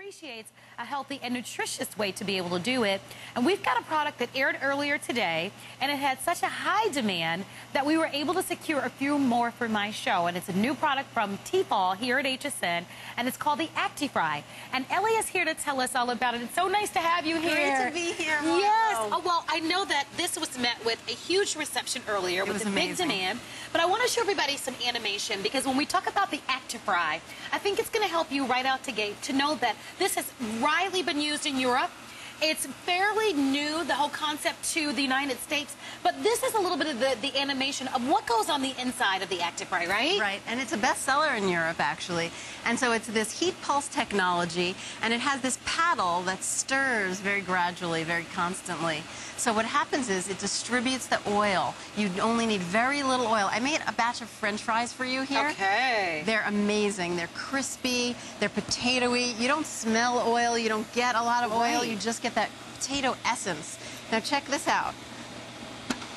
appreciates a healthy and nutritious way to be able to do it. And we've got a product that aired earlier today, and it had such a high demand that we were able to secure a few more for my show. And it's a new product from T-fal here at HSN, and it's called the ActiFry. And Ellie is here to tell us all about it. It's so nice to have you here. Great to be here. Hello. Yes. Oh, well, I know that this was met with a huge reception earlier with a big demand, but I want to show everybody some animation, because when we talk about the ActiFry, I think it's going to help you right out the gate to know that this has widely been used in Europe. It's fairly new, the whole concept, to the United States, but this is a little bit of the animation of what goes on the inside of the ActiFry, right? Right, and it's a bestseller in Europe, actually. And so it's this heat pulse technology, and it has this paddle that stirs very gradually, very constantly. So what happens is it distributes the oil. You only need very little oil. I made a batch of French fries for you here. Okay. They're amazing. They're crispy. They're potatoey. You don't smell oil. You don't get a lot of oil. You just get that potato essence. Now check this out.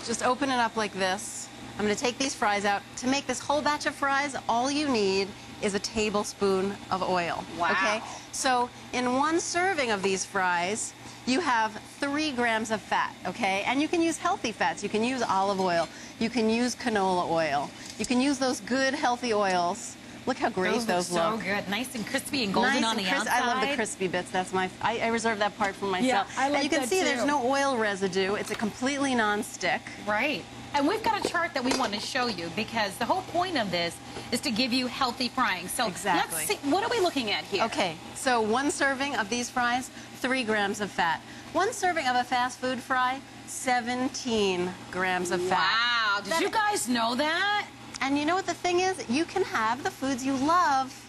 Just open it up like this. I'm going to take these fries out. To make this whole batch of fries, all you need is a tablespoon of oil. Wow. Okay? So in one serving of these fries, you have 3 grams of fat, okay? And you can use healthy fats. You can use olive oil. You can use canola oil. You can use those good, healthy oils. Look how great those look. So good. Nice and crispy and golden on the outside. I love the crispy bits. That's my... I reserve that part for myself. Yeah, I like and you can that see too. There's no oil residue. It's a completely non-stick. Right. And we've got a chart that we want to show you, because the whole point of this is to give you healthy frying. So exactly. Let's see, what are we looking at here? Okay, so 1 serving of these fries, 3 grams of fat. 1 serving of a fast food fry, 17 grams of fat. Wow, did you guys know that? And you know what the thing is? You can have the foods you love,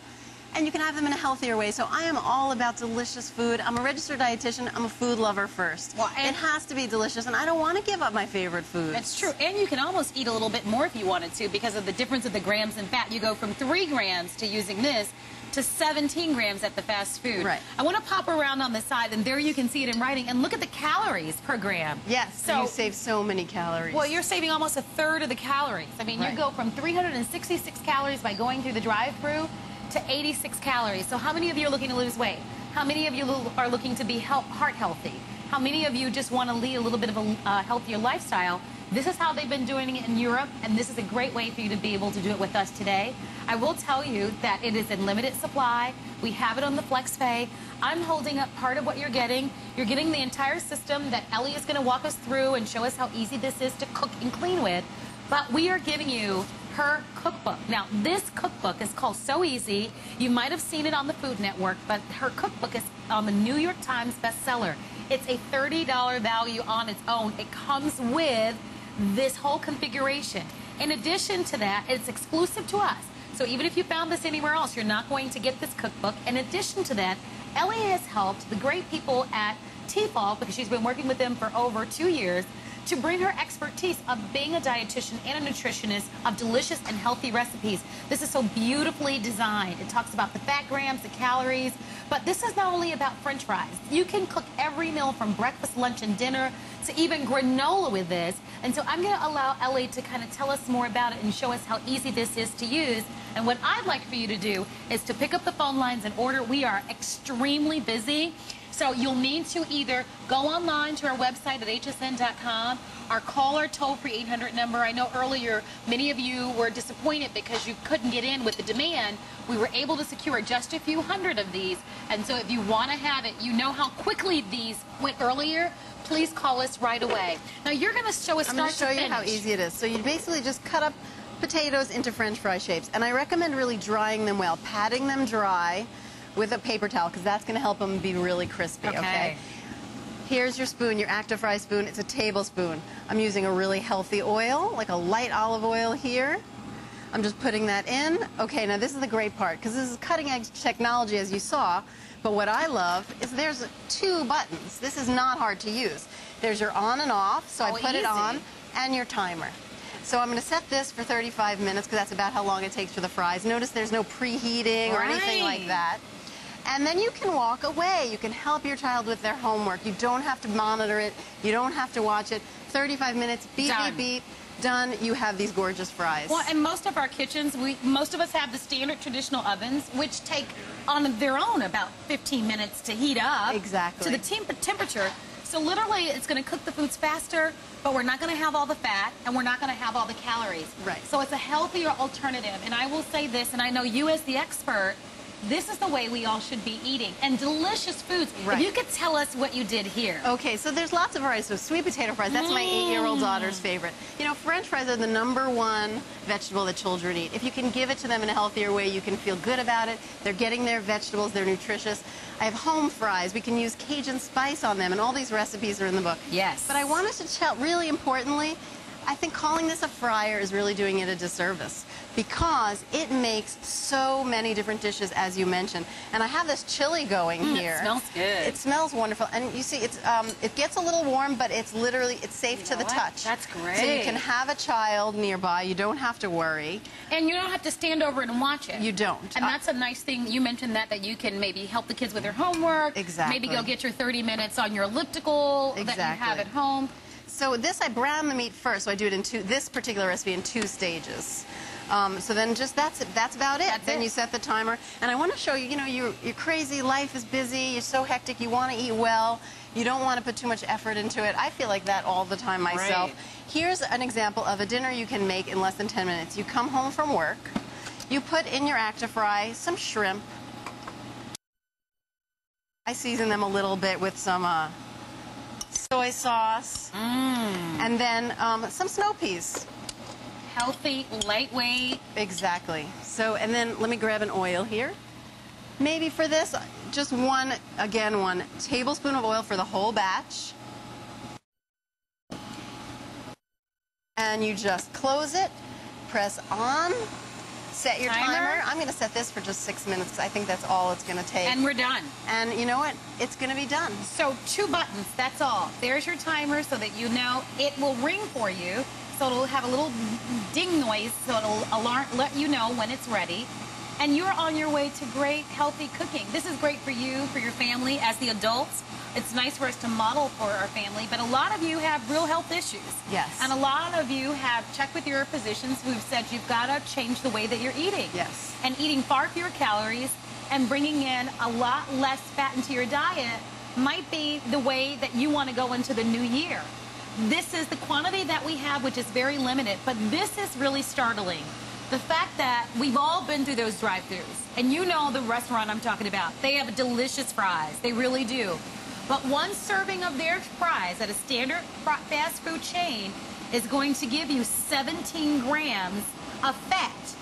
and you can have them in a healthier way. So I am all about delicious food. I'm a registered dietitian. I'm a food lover first. Well, it has to be delicious, and I don't want to give up my favorite foods. It's true. And you can almost eat a little bit more if you wanted to, because of the difference of the grams in fat. You go from 3 grams to using this to 17 grams at the fast food. Right. I want to pop around on the side, and there you can see it in writing. And look at the calories per gram. Yes, so you save so many calories. Well, you're saving almost a third of the calories. I mean, you go from 366 calories by going through the drive-thru to 86 calories. So how many of you are looking to lose weight? How many of you are looking to be heart healthy? How many of you just want to lead a little bit of a healthier lifestyle? This is how they've been doing it in Europe, and this is a great way for you to be able to do it with us today. I will tell you that it is in limited supply. We have it on the FlexPay. I'm holding up part of what you're getting. You're getting the entire system that Ellie is going to walk us through and show us how easy this is to cook and clean with. But we are giving you her cookbook. Now, this cookbook is called So Easy. You might have seen it on the Food Network, but her cookbook is on the New York Times bestseller. It's a $30 value on its own. It comes with this whole configuration. In addition to that, it's exclusive to us. So even if you found this anywhere else, you're not going to get this cookbook. In addition to that, Ellie has helped the great people at T-fal, because she's been working with them for over 2 years, to bring her expertise of being a dietitian and a nutritionist of delicious and healthy recipes. This is so beautifully designed. It talks about the fat grams, the calories, but this is not only about French fries. You can cook every meal from breakfast, lunch, and dinner to even granola with this. And so I'm going to allow Ellie to kind of tell us more about it and show us how easy this is to use. And what I'd like for you to do is to pick up the phone lines and order. We are extremely busy. So you'll need to either go online to our website at hsn.com or call our toll-free 800 number. I know earlier many of you were disappointed because you couldn't get in with the demand. We were able to secure just a few hundred of these. And so if you want to have it, you know how quickly these went earlier, please call us right away. Now you're going to show us I'm going to show you how easy it is. So you basically just cut up potatoes into French fry shapes. And I recommend really drying them well, patting them dry with a paper towel, because that's going to help them be really crispy, okay? Here's your spoon, your ActiFry spoon. It's a tablespoon. I'm using a really healthy oil, like a light olive oil here. I'm just putting that in. Okay, now this is the great part, because this is cutting-edge technology, as you saw. But what I love is there's 2 buttons. This is not hard to use. There's your on and off, so I put it on, and your timer. So I'm going to set this for 35 minutes, because that's about how long it takes for the fries. Notice there's no preheating or anything like that. And then you can walk away. You can help your child with their homework. You don't have to monitor it. You don't have to watch it. 35 minutes, beep, beep, beep. done, you have these gorgeous fries. Well, in most of our kitchens, most of us have the standard traditional ovens, which take on their own about 15 minutes to heat up. Exactly. To the temperature. So literally, it's going to cook the foods faster, but we're not going to have all the fat, and we're not going to have all the calories. Right. So it's a healthier alternative. And I will say this, and I know you as the expert, this is the way we all should be eating. And delicious foods. Right. If you could tell us what you did here. Okay, so there's lots of varieties. So sweet potato fries, that's my 8-year-old daughter's favorite. You know, French fries are the #1 vegetable that children eat. If you can give it to them in a healthier way, you can feel good about it. They're getting their vegetables, they're nutritious. I have home fries. We can use Cajun spice on them, and all these recipes are in the book. Yes. But I wanted to tell, really importantly, I think calling this a fryer is really doing it a disservice because it makes so many different dishes, as you mentioned. And I have this chili going here. It smells good. It smells wonderful. And you see, it gets a little warm, but it's safe to the touch. That's great. So you can have a child nearby. You don't have to worry. And you don't have to stand over it and watch it. You don't. And that's a nice thing. You mentioned that you can maybe help the kids with their homework. Exactly. Maybe go get your 30 minutes on your elliptical that you have at home. So this, I brown the meat first. So I do it in this particular recipe in 2 stages. So then that's about it. Then you set the timer. And I want to show you, you're crazy, life is busy, you're so hectic, you want to eat well, you don't want to put too much effort into it. I feel like that all the time myself. Right. Here's an example of a dinner you can make in less than 10 minutes. You come home from work, you put in your ActiFry some shrimp. I season them a little bit with some soy sauce, and then some snow peas. Healthy, lightweight. Exactly. So, and then let me grab an oil here. Maybe for this, just one tablespoon of oil for the whole batch. And you just close it, press on, set your timer. I'm going to set this for just 6 minutes because I think that's all it's going to take. And we're done. And you know what? It's going to be done. So 2 buttons, that's all. There's your timer so that you know it will ring for you. So it'll have a little ding noise, so it'll let you know when it's ready. And you're on your way to great, healthy cooking. This is great for you, for your family, as the adults. It's nice for us to model for our family, but a lot of you have real health issues. Yes. And a lot of you have checked with your physicians who've said you've got to change the way that you're eating. Yes. And eating far fewer calories and bringing in a lot less fat into your diet might be the way that you want to go into the new year. This is the quantity that we have, which is very limited, but this is really startling. The fact that we've all been through those drive-thrus, and you know the restaurant I'm talking about. They have delicious fries. They really do. But one serving of their fries at a standard fast food chain is going to give you 17 grams of fat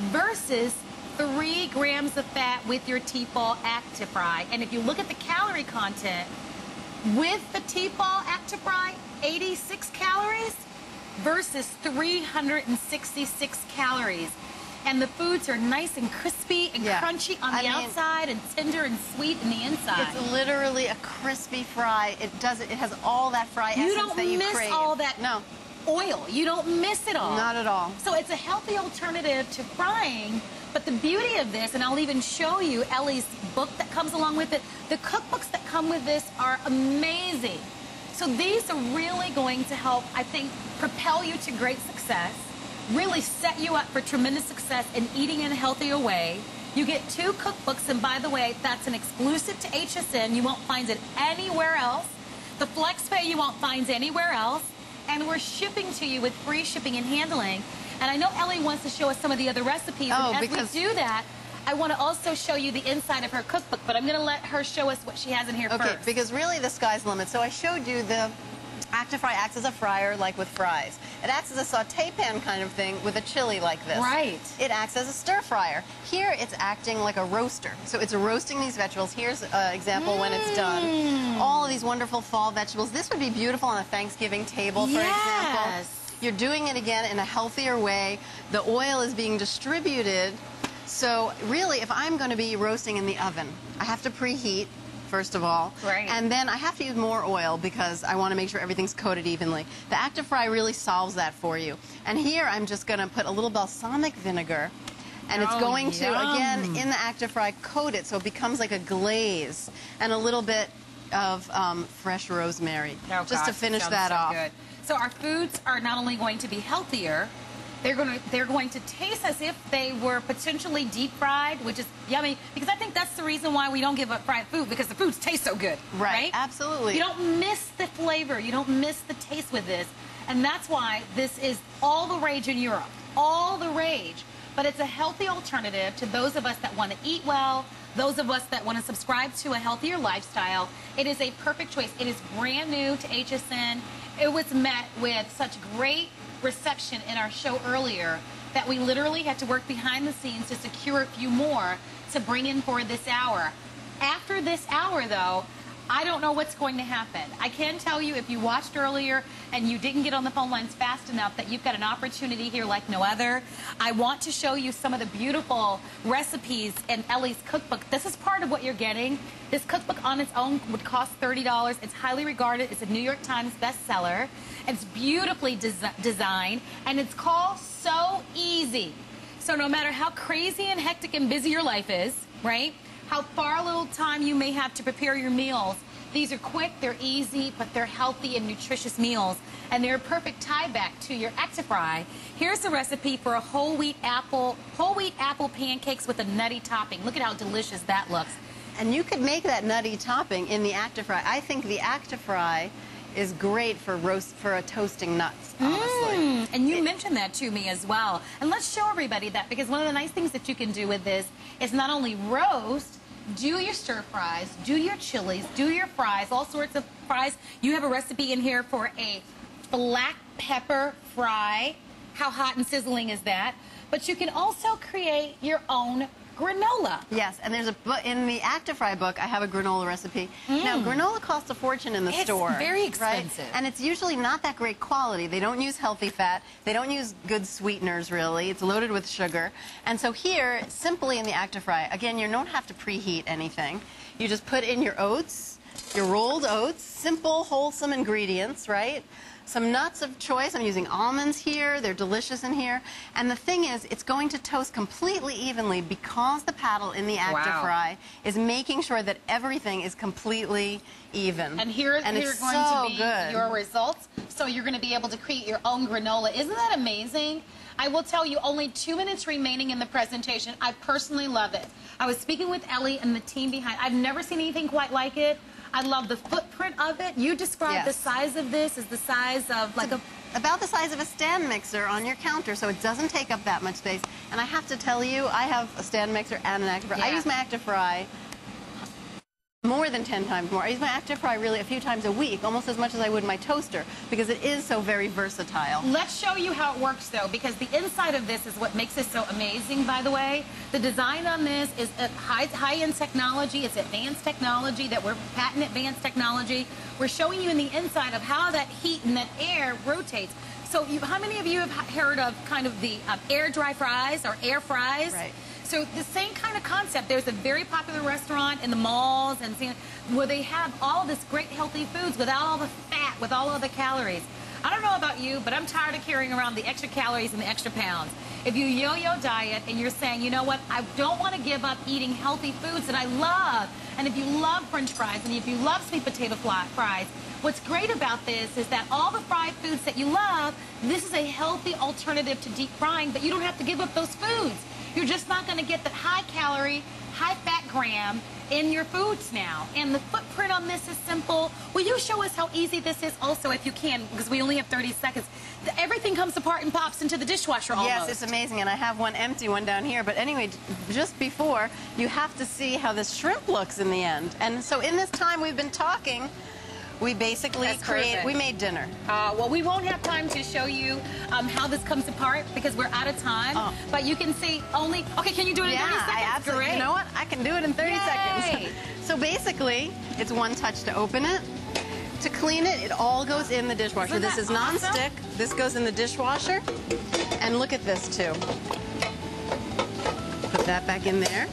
versus 3 grams of fat with your T-fal ActiFry. And if you look at the calorie content, with the T-fal ActiFry, 86 calories versus 366 calories. And the foods are nice and crispy and crunchy on the outside and tender and sweet in the inside. It's literally a crispy fry. It has all that fry essence that you crave. You don't miss all that oil. You don't miss it all. Not at all. So it's a healthy alternative to frying. But the beauty of this, and I'll even show you Ellie's book that comes along with it, the cookbooks that come with this are amazing. So these are really going to help, I think, propel you to great success, really set you up for tremendous success in eating in a healthier way. You get 2 cookbooks, and by the way, that's an exclusive to HSN. You won't find it anywhere else. The FlexPay you won't find anywhere else. And we're shipping to you with free shipping and handling. And I know Ellie wants to show us some of the other recipes. And as we do that, I want to also show you the inside of her cookbook, but I'm going to let her show us what she has in here first. Okay, because really the sky's the limit. So I showed you the ActiFry acts as a fryer, like with fries. It acts as a saute pan kind of thing with a chili like this. Right. It acts as a stir fryer. Here it's acting like a roaster. So it's roasting these vegetables. Here's an example when it's done. All of these wonderful fall vegetables. This would be beautiful on a Thanksgiving table, for example. You're doing it again in a healthier way. The oil is being distributed. So really, if I'm going to be roasting in the oven, I have to preheat, first of all. Right. And then I have to use more oil because I want to make sure everything's coated evenly. The ActiFry really solves that for you. And here I'm just going to put a little balsamic vinegar. And it's going to, again, in the ActiFry, coat it so it becomes like a glaze. And a little bit of fresh rosemary, just to finish that off. Good. So our foods are not only going to be healthier, they're going to taste as if they were potentially deep fried, which is yummy, because I think that's the reason why we don't give up fried food, because the foods taste so good. Right, absolutely. You don't miss the flavor, you don't miss the taste with this, and that's why this is all the rage in Europe, all the rage. But it's a healthy alternative to those of us that want to eat well, those of us that want to subscribe to a healthier lifestyle. It is a perfect choice. It is brand new to HSN. It was met with such great reception in our show earlier that we literally had to work behind the scenes to secure a few more to bring in for this hour. After this hour, though, I don't know what's going to happen. I can tell you, if you watched earlier and you didn't get on the phone lines fast enough, that you've got an opportunity here like no other. I want to show you some of the beautiful recipes in Ellie's cookbook. This is part of what you're getting. This cookbook on its own would cost $30. It's highly regarded. It's a New York Times bestseller. It's beautifully designed, and it's called So Easy. So no matter how crazy and hectic and busy your life is, right? How far little time you may have to prepare your meals. These are quick, they're easy, but they're healthy and nutritious meals. And they're a perfect tie back to your ActiFry. Here's the recipe for a whole wheat apple pancakes with a nutty topping. Look at how delicious that looks. And you could make that nutty topping in the ActiFry. I think the ActiFry is great for toasting nuts, honestly. And you mentioned that to me as well. And let's show everybody that, because one of the nice things that you can do with this is not only roast, do your stir fries, do your chilies, do your fries, all sorts of fries. You have a recipe in here for a black pepper fry. How hot and sizzling is that? But you can also create your own granola. Yes, and there's in the ActiFry book, I have a granola recipe. Now, granola costs a fortune in the store. It's very expensive. Right? And it's usually not that great quality. They don't use healthy fat. They don't use good sweeteners, really. It's loaded with sugar. And so here, simply in the ActiFry, again, you don't have to preheat anything. You just put in your oats, your rolled oats, simple, wholesome ingredients, right? Some nuts of choice. I'm using almonds here. They're delicious in here. And the thing is, it's going to toast completely evenly because the paddle in the ActiFry is making sure that everything is completely even. And here are going to be your results. So you're going to be able to create your own granola. Isn't that amazing? I will tell you, only 2 minutes remaining in the presentation. I personally love it. I was speaking with Ellie and the team behind. I've never seen anything quite like it. I love the footprint of it. You described the size of this as the size of like about the size of a stand mixer on your counter, so it doesn't take up that much space. And I have to tell you, I have a stand mixer and an ActiFry. I use my ActiFry more than 10 times more. I use my ActiFry really a few times a week, almost as much as I would my toaster, because it is so very versatile. Let's show you how it works, though, because the inside of this is what makes it so amazing, by the way. The design on this is a high-end technology. It's advanced technology, patent advanced technology. We're showing you in the inside of how that heat and that air rotates. So how many of you have heard of kind of the air dry fries or air fries? Right. So the same kind of concept. There's a very popular restaurant in the malls and where they have all this great healthy foods without all the fat, with all of the calories. I don't know about you, but I'm tired of carrying around the extra calories and the extra pounds. If you yo-yo diet and you're saying, you know what, I don't want to give up eating healthy foods that I love, and if you love French fries and if you love sweet potato fries, what's great about this is that all the fried foods that you love, this is a healthy alternative to deep frying, but you don't have to give up those foods. You're just not going to get the high-calorie, high-fat gram in your foods now. And the footprint on this is simple. Will you show us how easy this is also, if you can, because we only have 30 seconds. Everything comes apart and pops into the dishwasher almost. Yes, it's amazing, and I have one empty one down here. But anyway, just before, you have to see how this shrimp looks in the end. And so in this time we've been talking, we basically we made dinner. Well, we won't have time to show you how this comes apart because we're out of time. But you can see only, okay, can you do it in 30 seconds? I absolutely, you know what? I can do it in 30 seconds. So basically, it's one touch to open it. To clean it, it all goes in the dishwasher. This is non-stick. This goes in the dishwasher. And look at this, too. Put that back in there.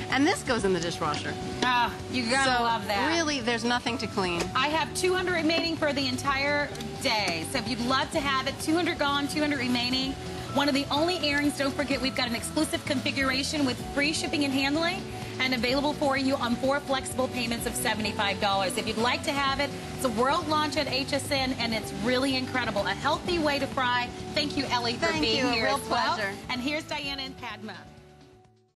And this goes in the dishwasher. Oh, you gotta love that. Really, there's nothing to clean. I have 200 remaining for the entire day. So if you'd love to have it, 200 gone, 200 remaining. One of the only airings, don't forget, we've got an exclusive configuration with free shipping and handling and available for you on 4 flexible payments of $75. If you'd like to have it, it's a world launch at HSN, and it's really incredible. A healthy way to fry. Thank you, Ellie, for being here. Thank you. A real pleasure. And here's Diana and Padma.